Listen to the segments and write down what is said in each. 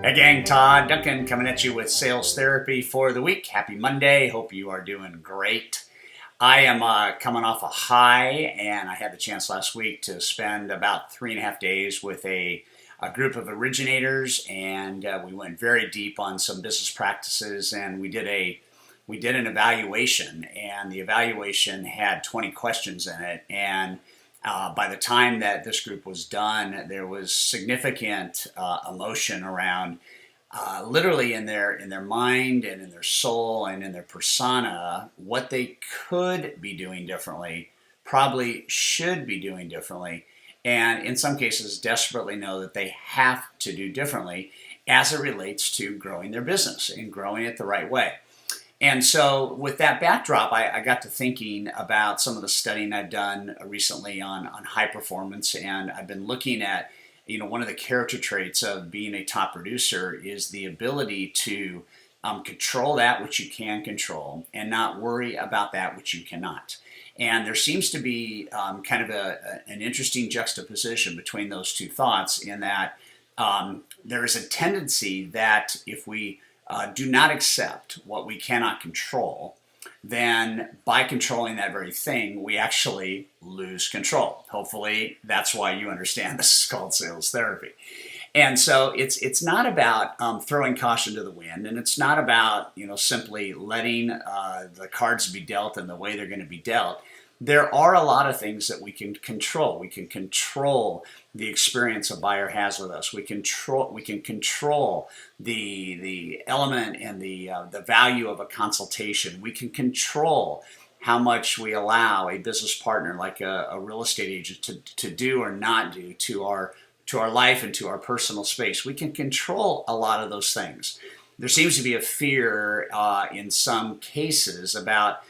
Hey gang, Todd Duncan coming at you with sales therapy for the week. Happy Monday. Hope you are doing great. I am coming off a high, and I had the chance last week to spend about 3.5 days with a group of originators, and we went very deep on some business practices, and we did an evaluation, and the evaluation had 20 questions in it, and by the time that this group was done, there was significant emotion around literally in their mind and in their soul and in their persona, what they could be doing differently, probably should be doing differently, and in some cases desperately know that they have to do differently as it relates to growing their business and growing it the right way. And so with that backdrop, I got to thinking about some of the studying I've done recently on high performance, and I've been looking at, one of the character traits of being a top producer is the ability to control that which you can control and not worry about that which you cannot. And there seems to be kind of an interesting juxtaposition between those two thoughts, in that there is a tendency that if we do not accept what we cannot control, then by controlling that very thing, we actually lose control. Hopefully, that's why you understand this is called sales therapy. And so it's not about throwing caution to the wind, and it's not about simply letting the cards be dealt in the way they're going to be dealt. There are a lot of things that we can control. We can control the experience a buyer has with us. We can control the element and the value of a consultation. We can control how much we allow a business partner, like a real estate agent, to do or not do to our life and to our personal space. We can control a lot of those things. There seems to be a fear in some cases about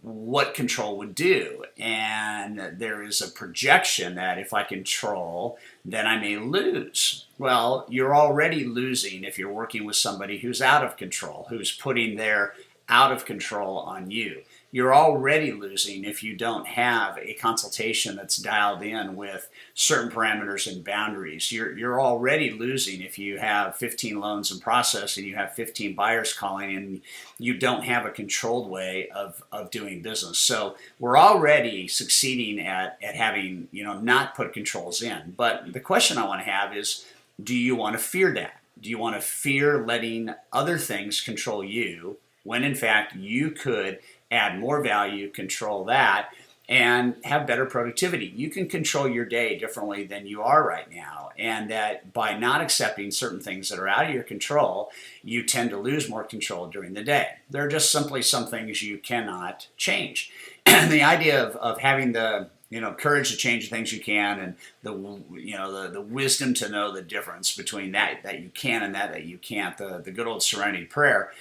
what control would do, and there is a projection that if I control, then I may lose. Well, you're already losing if you're working with somebody who's out of control, who's putting their out of control on you. You're already losing if you don't have a consultation that's dialed in with certain parameters and boundaries. You're already losing if you have 15 loans in process and you have 15 buyers calling and you don't have a controlled way of doing business. So we're already succeeding at having not put controls in. But the question I want to have is, do you want to fear that? Do you want to fear letting other things control you when in fact you could add more value, control that, and have better productivity? You can control your day differently than you are right now, and that by not accepting certain things that are out of your control, you tend to lose more control during the day. There are just simply some things you cannot change. And the idea of having the courage to change the things you can, and the wisdom to know the difference between that you can and that you can't, the good old serenity prayer.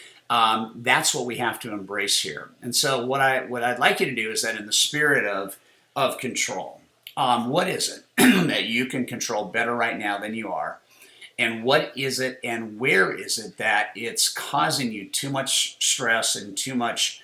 That's what we have to embrace here. And so what I'd like you to do is that, in the spirit of control, what is it that you can control better right now than you are? And what is it and where is it that it's causing you too much stress and too much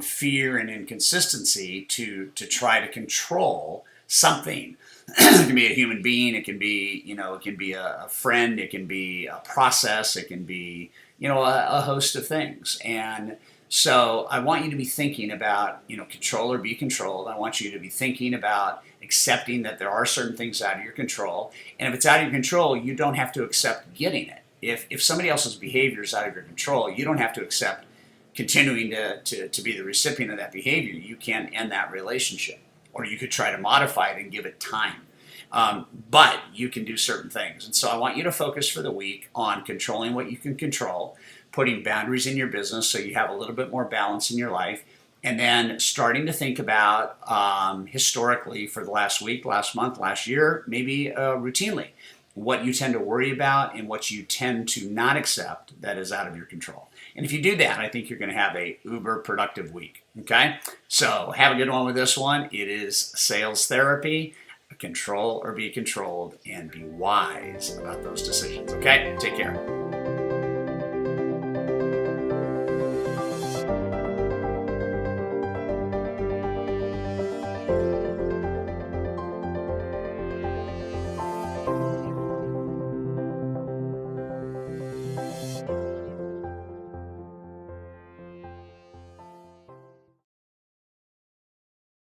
fear and inconsistency to try to control something? It can be a human being, it can be a friend, it can be a process, it can be a host of things. And so I want you to be thinking about control or be controlled. I want you to be thinking about accepting that there are certain things out of your control, and if it's out of your control, you don't have to accept getting it. If somebody else's behavior is out of your control, you don't have to accept continuing to be the recipient of that behavior. You can end that relationship, or you could try to modify it and give it time. But you can do certain things. And so I want you to focus for the week on controlling what you can control, putting boundaries in your business so you have a little bit more balance in your life, and then starting to think about historically for the last week, last month, last year, maybe routinely, what you tend to worry about and what you tend to not accept that is out of your control. And if you do that, I think you're going to have a uber productive week. Okay? So have a good one with this one. It is sales therapy. Control or be controlled, and be wise about those decisions. Okay? Take care.